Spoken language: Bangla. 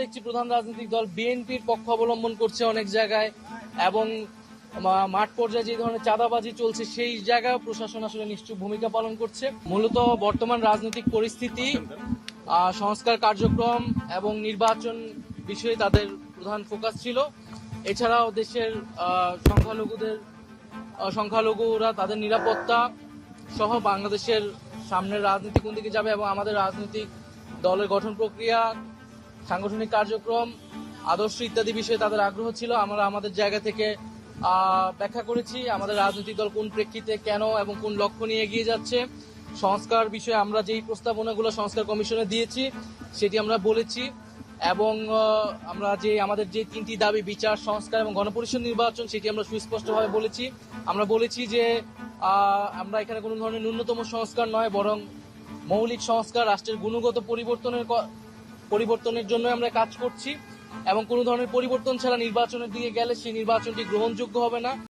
দেখছি প্রধান রাজনৈতিক দল বিএনপির পক্ষ অবলম্বন করছে অনেক জায়গায়, এবং মাঠ পর্যায়ে যে ধরনের চাঁদাবাজি চলছে সেই জায়গায় প্রশাসন আসলে নিশ্চুপ ভূমিকা পালন করছে। মূলত বর্তমান রাজনৈতিক পরিস্থিতি, সংস্কার কার্যক্রম এবং নির্বাচন বিষয়ে তাদের প্রধান ফোকাস ছিল। এছাড়াও দেশের সংখ্যালঘুরা তাদের নিরাপত্তা সহ বাংলাদেশের সামনের রাজনীতি কোন দিকে যাবে এবং আমাদের রাজনৈতিক দলের গঠন প্রক্রিয়া, সাংগঠনিক কার্যক্রম, আদর্শ ইত্যাদি বিষয়ে তাদের আগ্রহ ছিল। আমরা আমাদের জায়গা থেকে ব্যাখ্যা করেছি আমাদের রাজনৈতিক দল কোন প্রেক্ষিতে, কেন এবং কোন লক্ষ্য নিয়ে এগিয়ে যাচ্ছে। সংস্কার বিষয়ে আমরা যেই প্রস্তাবনাগুলো সংস্কার কমিশনে দিয়েছি সেটি আমরা বলেছি, এবং আমরা আমাদের যে তিনটি দাবি, বিচার, সংস্কার এবং গণপরিষদ নির্বাচন, সেটি আমরা সুস্পষ্টভাবে বলেছি। আমরা বলেছি যে আমরা এখানে কোনো ধরনের ন্যূনতম সংস্কার নয়, বরং মৌলিক সংস্কার, রাষ্ট্রের গুণগত পরিবর্তনের জন্য আমরা কাজ করছি, এবং কোনো ধরনের পরিবর্তন ছাড়া নির্বাচনের দিকে গেলে সেই নির্বাচনটি গ্রহণযোগ্য হবে না।